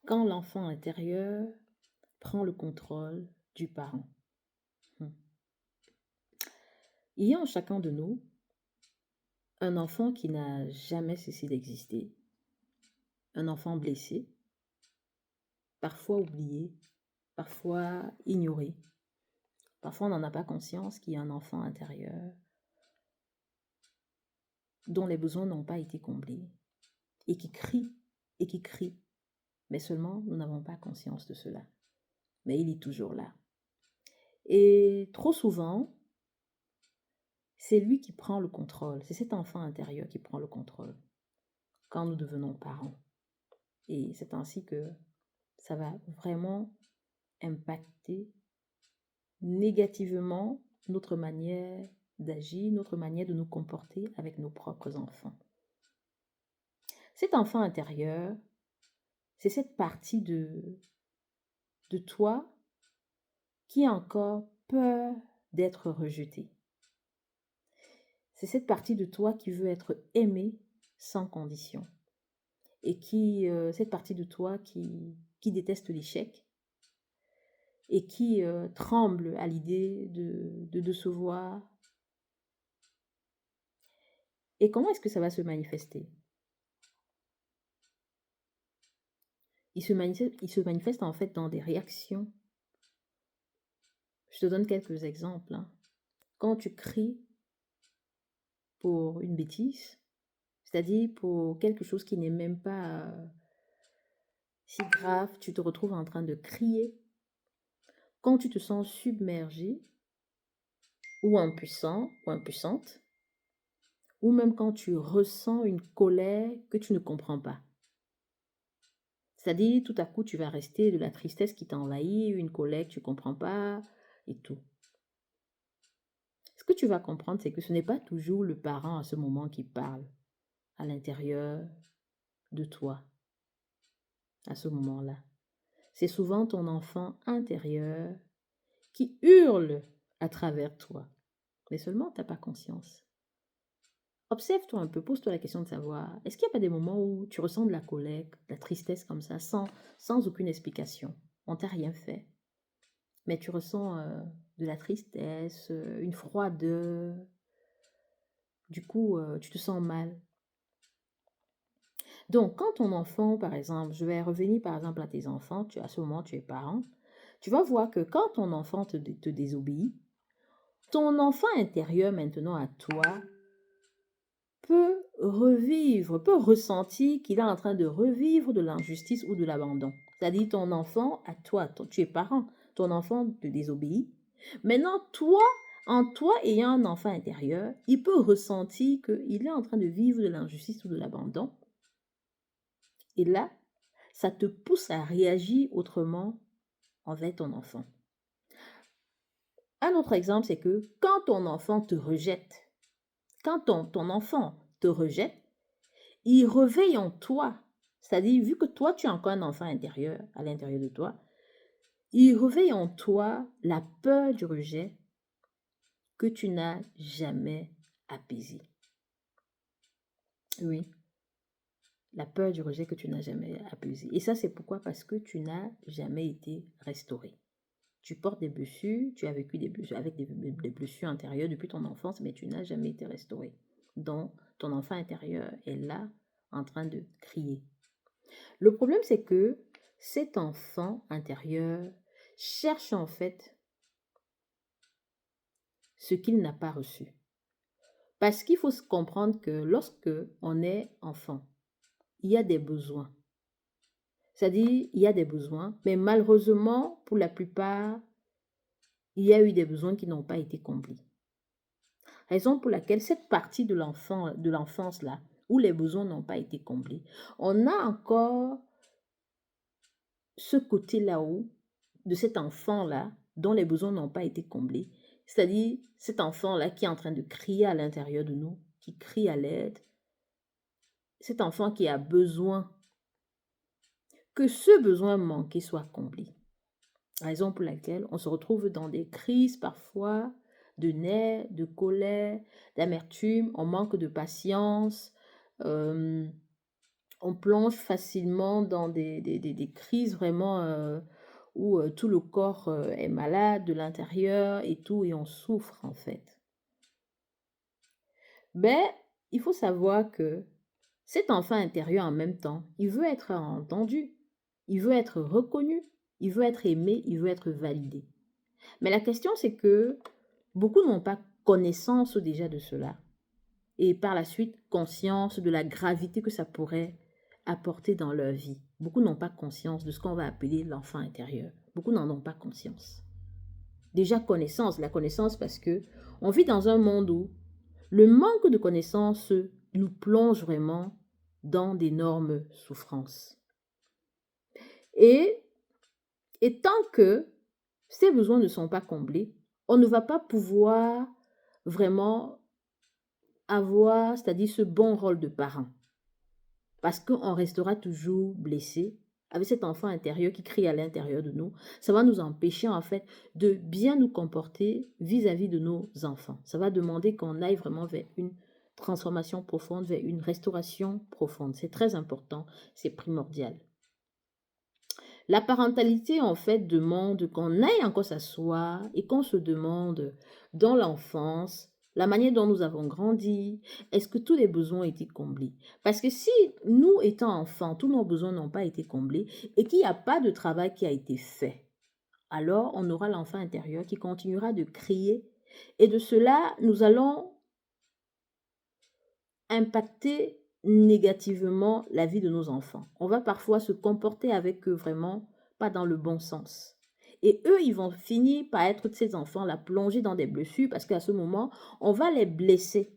quand l'enfant intérieur prend le contrôle du parent. Hmm. Il y a en chacun de nous un enfant qui n'a jamais cessé d'exister, un enfant blessé, parfois oublié, parfois ignoré. Parfois, on n'en a pas conscience qu'il y a un enfant intérieur dont les besoins n'ont pas été comblés et qui crie. Mais seulement, nous n'avons pas conscience de cela. Mais il est toujours là. Et trop souvent, c'est lui qui prend le contrôle. C'est cet enfant intérieur qui prend le contrôle quand nous devenons parents. Et c'est ainsi que ça va vraiment impacter négativement notre manière d'agir, notre manière de nous comporter avec nos propres enfants. Cet enfant intérieur, c'est cette partie de toi qui a encore peur d'être rejeté. C'est cette partie de toi qui veut être aimée sans condition. Et cette partie de toi qui déteste l'échec et qui tremble à l'idée de décevoir. Et comment est-ce que ça va se manifester? Il se manifeste en fait dans des réactions. Je te donne quelques exemples. Quand tu cries pour une bêtise, c'est-à-dire pour quelque chose qui n'est même pas si grave, tu te retrouves en train de crier. Quand tu te sens submergé ou impuissant ou impuissante, ou même quand tu ressens une colère que tu ne comprends pas. C'est-à-dire, tout à coup, tu vas rester de la tristesse qui t'envahit, une colère que tu ne comprends pas et tout. Ce que tu vas comprendre, c'est que ce n'est pas toujours le parent à ce moment qui parle à l'intérieur de toi, à ce moment-là. C'est souvent ton enfant intérieur qui hurle à travers toi. Mais seulement, tu n'as pas conscience. Observe-toi un peu, pose-toi la question de savoir, est-ce qu'il n'y a pas des moments où tu ressens de la colère, de la tristesse comme ça, sans aucune explication? On t'a rien fait, mais tu ressens de la tristesse, une froideur, du coup, tu te sens mal. Donc, quand ton enfant, par exemple, je vais revenir par exemple à tes enfants, à ce moment, tu es parent, tu vas voir que quand ton enfant te désobéit, ton enfant intérieur maintenant à toi peut ressentir qu'il est en train de revivre de l'injustice ou de l'abandon. C'est-à-dire ton enfant, à toi, tu es parent, ton enfant te désobéit. Maintenant, toi, en toi ayant un enfant intérieur, il peut ressentir qu'il est en train de vivre de l'injustice ou de l'abandon. Et là, ça te pousse à réagir autrement envers ton enfant. Un autre exemple, c'est que quand ton enfant te rejette, quand ton enfant te rejette, il réveille en toi, c'est-à-dire vu que toi tu as encore un enfant intérieur, à l'intérieur de toi, il réveille en toi la peur du rejet que tu n'as jamais apaisée. Oui, la peur du rejet que tu n'as jamais apaisée. Et ça, c'est pourquoi? Parce que tu n'as jamais été restauré. Tu portes des blessures, tu as vécu des blessures avec des blessures intérieures depuis ton enfance, mais tu n'as jamais été restauré. Donc, ton enfant intérieur est là en train de crier. Le problème, c'est que cet enfant intérieur cherche en fait ce qu'il n'a pas reçu. Parce qu'il faut se comprendre que lorsque on est enfant, il y a des besoins. C'est-à-dire, il y a des besoins, mais malheureusement, pour la plupart, il y a eu des besoins qui n'ont pas été comblés. Raison pour laquelle cette partie de l'enfance là, où les besoins n'ont pas été comblés, on a encore ce côté là-haut de cet enfant-là dont les besoins n'ont pas été comblés. C'est-à-dire cet enfant-là qui est en train de crier à l'intérieur de nous, qui crie à l'aide. Cet enfant qui a besoin que ce besoin manqué soit comblé. Raison pour laquelle on se retrouve dans des crises parfois de nerfs, de colère, d'amertume, on manque de patience, on plonge facilement dans des crises vraiment où tout le corps est malade de l'intérieur et tout, et on souffre en fait. Ben, il faut savoir que cet enfant intérieur en même temps, il veut être entendu, il veut être reconnu, il veut être aimé, il veut être validé. Mais la question c'est que beaucoup n'ont pas connaissance déjà de cela et par la suite conscience de la gravité que ça pourrait apporter dans leur vie. Beaucoup n'ont pas conscience de ce qu'on va appeler l'enfant intérieur. Beaucoup n'en ont pas conscience. Déjà connaissance, la connaissance parce que on vit dans un monde où le manque de connaissance nous plonge vraiment dans d'énormes souffrances. Et, et tant que ces besoins ne sont pas comblés, on ne va pas pouvoir vraiment avoir, c'est-à-dire ce bon rôle de parent. Parce qu'on restera toujours blessé avec cet enfant intérieur qui crie à l'intérieur de nous. Ça va nous empêcher en fait de bien nous comporter vis-à-vis de nos enfants. Ça va demander qu'on aille vraiment vers une transformation profonde, vers une restauration profonde. C'est très important, c'est primordial. La parentalité, en fait, demande qu'on aille encore s'asseoir et qu'on se demande dans l'enfance, la manière dont nous avons grandi, est-ce que tous les besoins ont été comblés? Parce que si nous, étant enfants, tous nos besoins n'ont pas été comblés et qu'il n'y a pas de travail qui a été fait, alors on aura l'enfant intérieur qui continuera de crier et de cela, nous allons impacter négativement la vie de nos enfants. On va parfois se comporter avec eux vraiment pas dans le bon sens. Et eux, ils vont finir par être de ces enfants-là plongés dans des blessures parce qu'à ce moment, on va les blesser.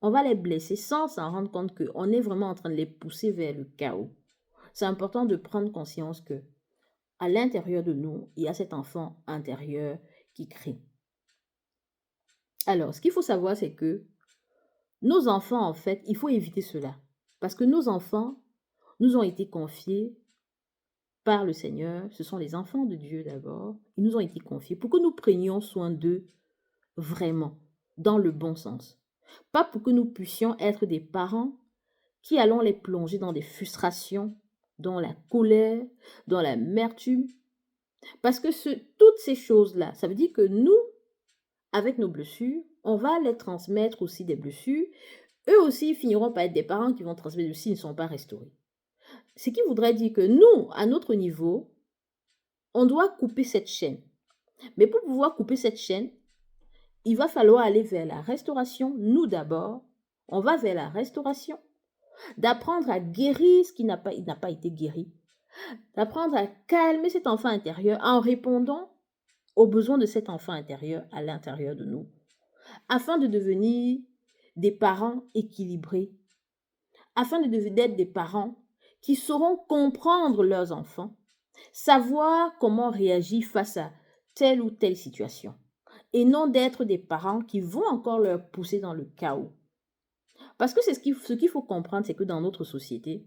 On va les blesser sans s'en rendre compte qu'on est vraiment en train de les pousser vers le chaos. C'est important de prendre conscience que à l'intérieur de nous, il y a cet enfant intérieur qui crie. Alors, ce qu'il faut savoir, c'est que nos enfants, en fait, il faut éviter cela. Parce que nos enfants nous ont été confiés par le Seigneur. Ce sont les enfants de Dieu d'abord. Ils nous ont été confiés pour que nous prenions soin d'eux vraiment, dans le bon sens. Pas pour que nous puissions être des parents qui allons les plonger dans des frustrations, dans la colère, dans l'amertume. Parce que toutes ces choses-là, ça veut dire que nous, avec nos blessures, on va les transmettre aussi des blessures. Eux aussi finiront par être des parents qui vont transmettre s'ils ne sont pas restaurés. Ce qui voudrait dire que nous, à notre niveau, on doit couper cette chaîne. Mais pour pouvoir couper cette chaîne, il va falloir aller vers la restauration. Nous d'abord, on va vers la restauration, d'apprendre à guérir ce qui n'a pas été guéri, d'apprendre à calmer cet enfant intérieur en répondant aux besoins de cet enfant intérieur à l'intérieur de nous, afin de devenir des parents équilibrés, afin d'être des parents qui sauront comprendre leurs enfants, savoir comment réagir face à telle ou telle situation, et non d'être des parents qui vont encore leur pousser dans le chaos. Parce que ce qu'il faut comprendre, c'est que dans notre société,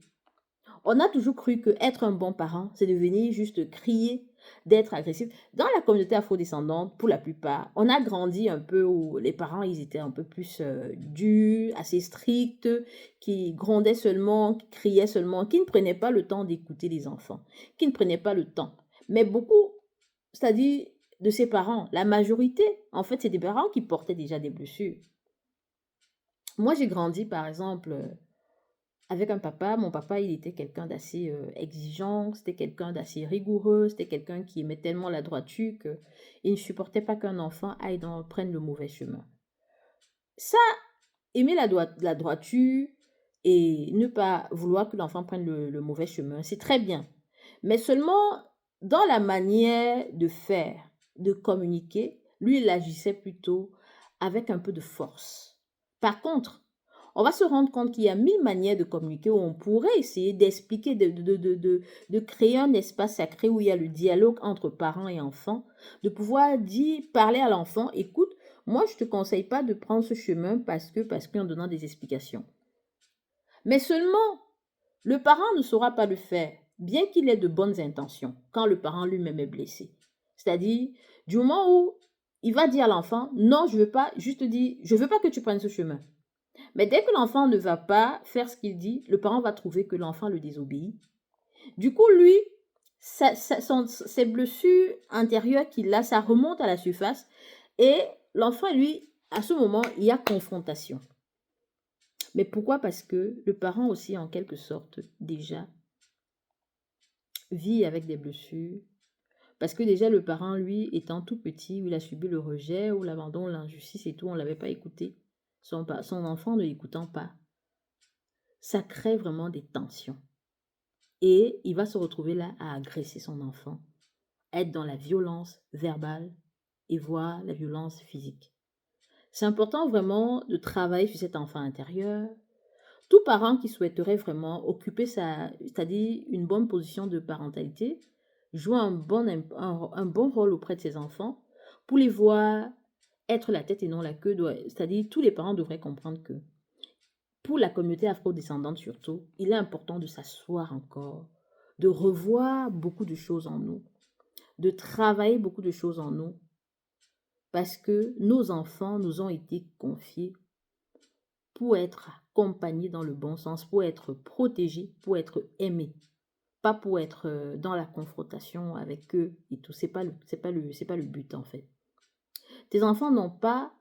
on a toujours cru que être un bon parent, c'est de venir juste crier, d'être agressif. Dans la communauté afrodescendante, pour la plupart, on a grandi un peu où les parents, ils étaient un peu plus durs, assez stricts, qui grondaient seulement, qui criaient seulement, qui ne prenaient pas le temps d'écouter les enfants, qui ne prenaient pas le temps. Mais beaucoup, c'est-à-dire de ces parents, la majorité, en fait, c'est des parents qui portaient déjà des blessures. Moi, j'ai grandi, par exemple, avec un papa. Mon papa, il était quelqu'un d'assez exigeant, c'était quelqu'un d'assez rigoureux, c'était quelqu'un qui aimait tellement la droiture qu'il ne supportait pas qu'un enfant prenne le mauvais chemin. Ça, aimer la droiture et ne pas vouloir que l'enfant prenne le mauvais chemin, c'est très bien. Mais seulement dans la manière de faire, de communiquer, lui, il agissait plutôt avec un peu de force. Par contre, on va se rendre compte qu'il y a 1000 manières de communiquer où on pourrait essayer d'expliquer, de créer un espace sacré où il y a le dialogue entre parents et enfants, de pouvoir parler à l'enfant, écoute, moi je ne te conseille pas de prendre ce chemin parce qu'en donnant des explications. Mais seulement, le parent ne saura pas le faire, bien qu'il ait de bonnes intentions, quand le parent lui-même est blessé. C'est-à-dire, du moment où il va dire à l'enfant, non, je ne veux pas, juste dire, je ne veux pas que tu prennes ce chemin. Mais dès que l'enfant ne va pas faire ce qu'il dit, le parent va trouver que l'enfant le désobéit. Du coup, lui, ses blessures intérieures qu'il a, ça remonte à la surface. Et l'enfant, lui, à ce moment, il y a confrontation. Mais pourquoi? Parce que le parent aussi, en quelque sorte, déjà, vit avec des blessures. Parce que déjà, le parent, lui, étant tout petit, où il a subi le rejet, ou l'abandon, l'injustice et tout, on ne l'avait pas écouté. Son enfant ne l'écoutant pas. Ça crée vraiment des tensions. Et il va se retrouver là à agresser son enfant, être dans la violence verbale et voire la violence physique. C'est important vraiment de travailler sur cet enfant intérieur. Tout parent qui souhaiterait vraiment occuper c'est-à-dire une bonne position de parentalité, jouer un bon rôle auprès de ses enfants, pour les voir être la tête et non la queue, c'est-à-dire tous les parents devraient comprendre que pour la communauté afro-descendante surtout, il est important de s'asseoir encore, de revoir beaucoup de choses en nous, de travailler beaucoup de choses en nous, parce que nos enfants nous ont été confiés pour être accompagnés dans le bon sens, pour être protégés, pour être aimés, pas pour être dans la confrontation avec eux et tout. C'est pas le but en fait. Tes enfants n'ont pas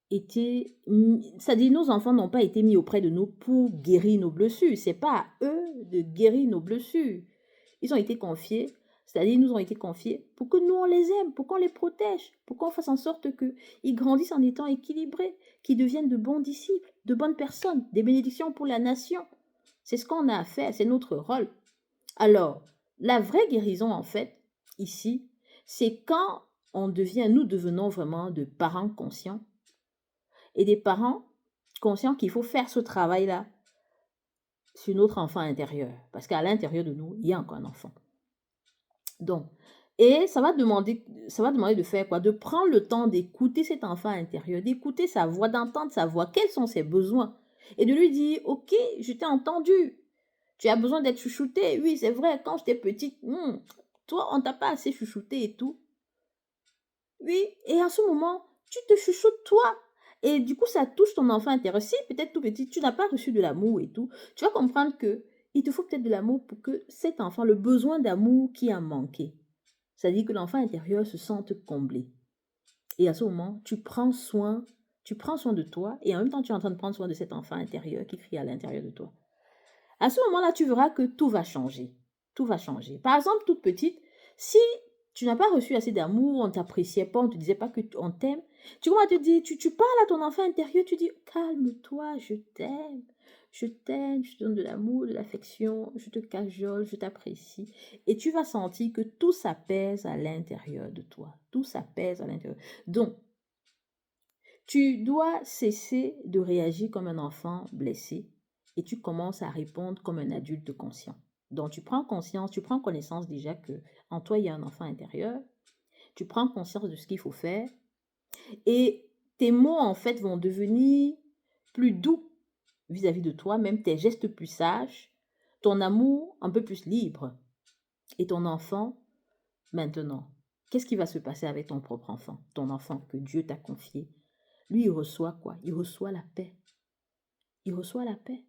c'est-à-dire nos enfants n'ont pas été mis auprès de nous pour guérir nos blessures. C'est pas à eux de guérir nos blessures. Ils ont été confiés, c'est-à-dire ils nous ont été confiés pour que nous on les aime, pour qu'on les protège, pour qu'on fasse en sorte qu'ils grandissent en étant équilibrés, qu'ils deviennent de bons disciples, de bonnes personnes, des bénédictions pour la nation. C'est ce qu'on a à faire, c'est notre rôle. Alors, la vraie guérison en fait, ici, c'est quand nous devenons vraiment de parents conscients et des parents conscients qu'il faut faire ce travail-là sur notre enfant intérieur. Parce qu'à l'intérieur de nous, il y a encore un enfant. Donc, et ça va demander de faire quoi? De prendre le temps d'écouter cet enfant intérieur, d'écouter sa voix, d'entendre sa voix, quels sont ses besoins. Et de lui dire, ok, je t'ai entendu. Tu as besoin d'être chouchouté. Oui, c'est vrai, quand j'étais petite, toi, on t'a pas assez chouchouté et tout. Oui, et à ce moment, tu te chouchoutes toi. Et du coup, ça touche ton enfant intérieur. Si peut-être tout petit, tu n'as pas reçu de l'amour et tout, tu vas comprendre que il te faut peut-être de l'amour pour que cet enfant, le besoin d'amour qui a manqué, c'est-à-dire que l'enfant intérieur se sente comblé. Et à ce moment, tu prends soin de toi et en même temps, tu es en train de prendre soin de cet enfant intérieur qui crie à l'intérieur de toi. À ce moment-là, tu verras que tout va changer. Tout va changer. Par exemple, toute petite, si tu n'as pas reçu assez d'amour, on ne t'appréciait pas, on ne te disait pas qu'on t'aime, tu commences à te dire, tu parles à ton enfant intérieur, tu dis, calme-toi, je t'aime, je te donne de l'amour, de l'affection, je te cajole, je t'apprécie. Et tu vas sentir que tout s'apaise à l'intérieur de toi. Tout s'apaise à l'intérieur. Donc, tu dois cesser de réagir comme un enfant blessé et tu commences à répondre comme un adulte conscient. Donc tu prends conscience, tu prends connaissance déjà que en toi il y a un enfant intérieur, tu prends conscience de ce qu'il faut faire et tes mots en fait vont devenir plus doux vis-à-vis de toi, même tes gestes plus sages, ton amour un peu plus libre. Et ton enfant, maintenant, qu'est-ce qui va se passer avec ton propre enfant, ton enfant que Dieu t'a confié? Lui, il reçoit quoi? Il reçoit la paix. Il reçoit la paix.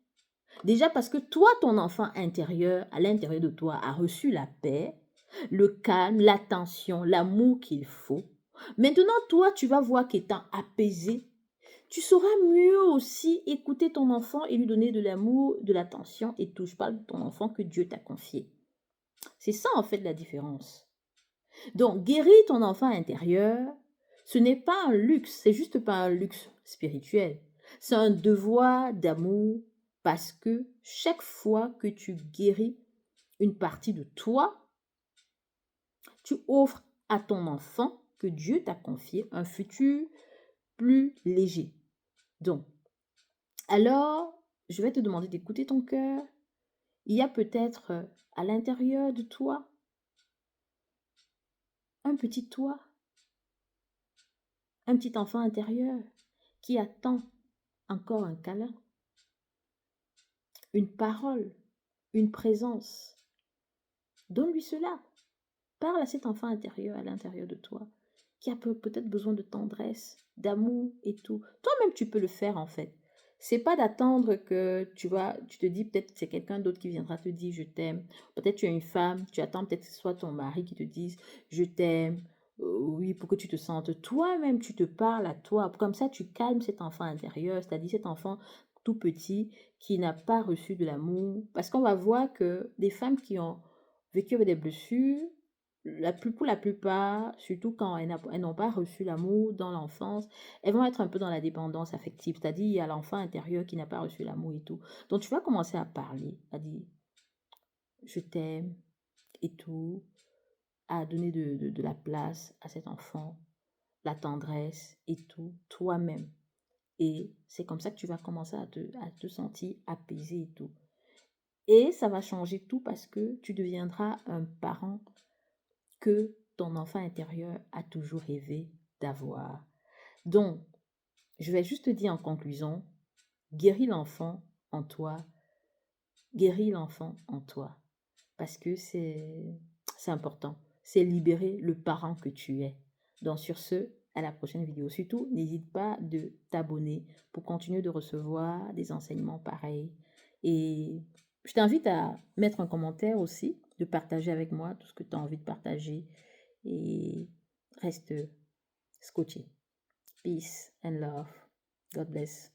Déjà parce que toi, ton enfant intérieur, à l'intérieur de toi, a reçu la paix, le calme, l'attention, l'amour qu'il faut. Maintenant, toi, tu vas voir qu'étant apaisé, tu sauras mieux aussi écouter ton enfant et lui donner de l'amour, de l'attention et tout. Je parle de ton enfant que Dieu t'a confié. C'est ça, en fait, la différence. Donc, guérir ton enfant intérieur, ce n'est pas un luxe, c'est juste pas un luxe spirituel. C'est un devoir d'amour parce que chaque fois que tu guéris une partie de toi, tu offres à ton enfant que Dieu t'a confié un futur plus léger. Donc, alors, je vais te demander d'écouter ton cœur. Il y a peut-être à l'intérieur de toi un petit toi, un petit enfant intérieur qui attend encore un câlin, une parole, une présence. Donne-lui cela. Parle à cet enfant intérieur à l'intérieur de toi qui a peut-être besoin de tendresse, d'amour et tout. Toi-même, tu peux le faire en fait. C'est pas d'attendre que tu te dis peut-être c'est quelqu'un d'autre qui viendra te dire je t'aime. Peut-être tu es une femme, tu attends peut-être que ce soit ton mari qui te dise je t'aime. Oui, pour que tu te sentes toi-même, tu te parles à toi. Comme ça, tu calmes cet enfant intérieur, c'est-à-dire cet enfant tout petit qui n'a pas reçu de l'amour. Parce qu'on va voir que des femmes qui ont vécu avec des blessures, pour la plupart, surtout quand elles n'ont pas reçu l'amour dans l'enfance, elles vont être un peu dans la dépendance affective, c'est-à-dire il y a l'enfant intérieur qui n'a pas reçu l'amour et tout. Donc tu vas commencer à parler, à dire je t'aime et tout, à donner de la place à cet enfant, la tendresse et tout, toi-même. Et c'est comme ça que tu vas commencer à te sentir apaisé et tout. Et ça va changer tout parce que tu deviendras un parent que ton enfant intérieur a toujours rêvé d'avoir. Donc, je vais juste te dire en conclusion, guéris l'enfant en toi, guéris l'enfant en toi, parce que c'est important. C'est libérer le parent que tu es. Donc sur ce, à la prochaine vidéo. Surtout, n'hésite pas de t'abonner pour continuer de recevoir des enseignements pareils. Et je t'invite à mettre un commentaire aussi, de partager avec moi tout ce que tu as envie de partager. Et reste scotché. Peace and love. God bless.